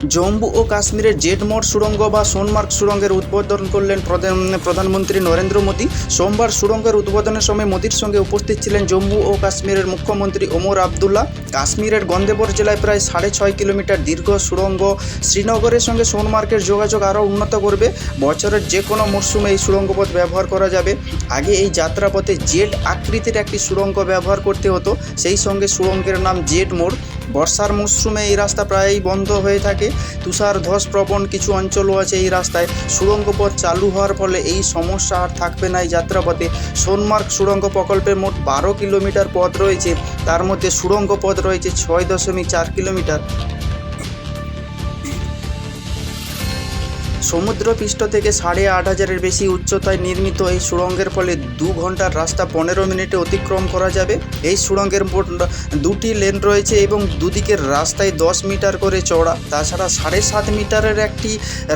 জম্মু ও কাশ্মীরের জেড মোড় সুড়ঙ্গ বা সোনমার্গ সুড়ঙ্গের উদ্বোধন করলেন প্রধানমন্ত্রী নরেন্দ্র মোদী। সোমবার সুড়ঙ্গের উদ্বোধনের সময় মোদীর সঙ্গে উপস্থিত ছিলেন জম্মু ও কাশ্মীরের মুখ্যমন্ত্রী ওমর আবদুল্লা। কাশ্মীরের গন্দেবর জেলায় প্রায় 6.5 কিলোমিটার দীর্ঘ সুড়ঙ্গ শ্রীনগরের সঙ্গে সোনমার্গের যোগাযোগ আরও উন্নত করবে। বছরের যে কোনো মরশুমে এই সুড়ঙ্গপথ ব্যবহার করা যাবে। আগে এই যাত্রাপথে জেড আকৃতির একটি সুড়ঙ্গ ব্যবহার করতে হতো, সেই সঙ্গে সুড়ঙ্গের নাম জেড মোড়। বর্ষার মরশুমে এই রাস্তা প্রায়ই বন্ধ হয়ে থাকে। তুষার ধসপ্রবণ কিছু অঞ্চলও আছে এই রাস্তায়। সুড়ঙ্গ পথ চালু হওয়ার ফলে এই সমস্যা আর থাকবে না এই যাত্রাপথে। সোনমার্গ সুড়ঙ্গ প্রকল্পে মোট 12 কিলোমিটার পথ রয়েছে, তার মধ্যে সুড়ঙ্গ পথ রয়েছে 6.4 কিলোমিটার। সমুদ্রপৃষ্ঠ থেকে 8,500-এর বেশি উচ্চতায় নির্মিত এই সুড়ঙ্গের ফলে 2 ঘন্টার রাস্তা 15 মিনিটে অতিক্রম করা যাবে। এই সুড়ঙ্গের মোট 2টি লেন রয়েছে এবং দুদিকের রাস্তায় 10 মিটার করে চওড়া। তাছাড়া 7.5 মিটারের একটি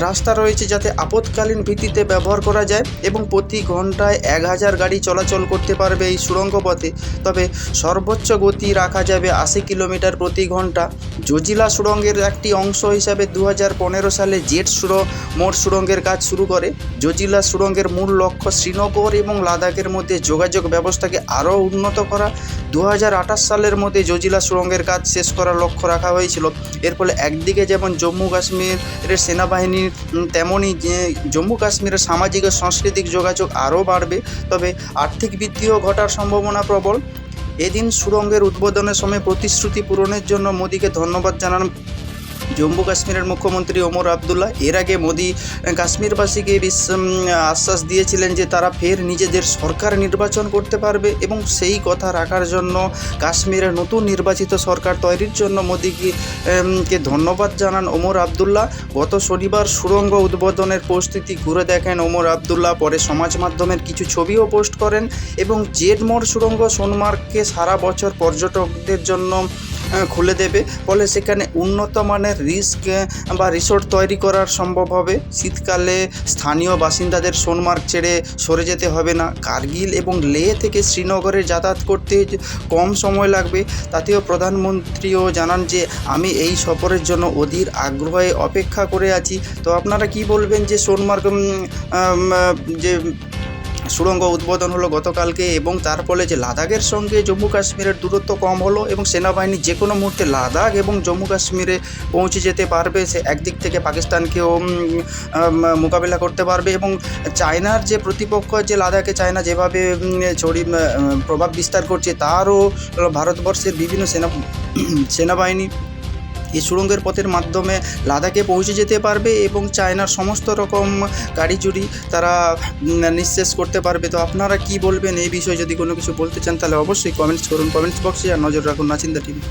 রাস্তা রয়েছে যাতে আপৎকালীন ভিত্তিতে ব্যবহার করা যায় এবং প্রতি ঘন্টায় 1000 গাড়ি চলাচল করতে পারবে এই সুড়ঙ্গ পথে। তবে সর্বোচ্চ গতি রাখা যাবে 80 কিলোমিটার প্রতি ঘন্টা। জজিলা সুড়ঙ্গের একটি অংশ হিসাবে 2015 সালে জেড মোড় সুড়ঙ্গের কাজ শুরু করে। জজিলা সুড়ঙ্গের মূল লক্ষ্য শ্রীনগর এবং লাদাখের মধ্যে যোগাযোগ ব্যবস্থাকে আরও উন্নত করা। 2028 সালের মধ্যে জজিলা সুড়ঙ্গের কাজ শেষ করার লক্ষ্য রাখা হয়েছিল। এর ফলে একদিকে যেমন জম্মু কাশ্মীরের সেনাবাহিনীর, তেমনই জম্মু কাশ্মীরের সামাজিক ও সাংস্কৃতিক যোগাযোগ আরও বাড়বে। তবে আর্থিক বৃদ্ধিও ঘটার সম্ভাবনা প্রবল। এদিন সুড়ঙ্গের উদ্বোধনের সময় প্রতিশ্রুতি পূরণের জন্য মোদীকে ধন্যবাদ জানান জম্মু কাশ্মীরের মুখ্যমন্ত্রী ওমর আবদুল্লা। এর আগে মোদী কাশ্মীরবাসীকে আশ্বাস দিয়েছিলেন যে তারা ফের নিজেদের সরকার নির্বাচন করতে পারবে এবং সেই কথা রাখার জন্য কাশ্মীরের নতুন নির্বাচিত সরকার তৈরির জন্য মোদীকে ধন্যবাদ জানান ওমর আবদুল্লা। গত শনিবার সুড়ঙ্গ উদ্বোধনের পরিস্থিতি ঘুরে দেখেন ওমর আবদুল্লা। পরে সমাজ মাধ্যমের কিছু ছবিও পোস্ট করেন এবং জেড মোড় সুড়ঙ্গ সোনমার্গকে সারা বছর পর্যটকদের জন্য খুলে দেবে, ফলে সেখানে উন্নত মানের রিসোর্ট তৈরি করার সম্ভব হবে। শীতকালে স্থানীয় বাসিন্দাদের সোনমার্গ ছেড়ে সরে যেতে হবে না। কার্গিল এবং লেহ থেকে শ্রীনগরে যাতায়াত করতে কম সময় লাগবে। তাতেও প্রধানমন্ত্রীও জানান যে আমি এই সফরের জন্য অধীর আগ্রহে অপেক্ষা করে আছি। তো আপনারা কি বলবেন যে সোনমার্গ যে সুড়ঙ্গ উদ্বোধন হলো গতকালকে এবং তার ফলে যে লাদাখের সঙ্গে জম্মু কাশ্মীরের দূরত্ব কম হলো এবং সেনাবাহিনী যে কোনো মুহূর্তে লাদাখ এবং জম্মু কাশ্মীরে পৌঁছে যেতে পারবে, সে একদিক থেকে পাকিস্তানকেও মোকাবিলা করতে পারবে এবং চায়নার যে প্রতিপক্ষ যে লাদাখে চায়না যেভাবে প্রভাব বিস্তার করছে তারও ভারতবর্ষের বিভিন্ন সেনাবাহিনী এই সুড়ঙ্গের পথের মাধ্যমে লাদাখে পৌঁছে যেতে পারবে এবং চায়নার সমস্ত রকম গাড়ি চুরি তারা নিঃশেষ করতে পারবে। তো আপনারা কি বলবেন এই বিষয়ে? যদি কোনো কিছু বলতে চান তাহলে অবশ্যই কমেন্টস করুন কমেন্টস বক্সে, আর নজর রাখুন নাচিন্দা টিভি।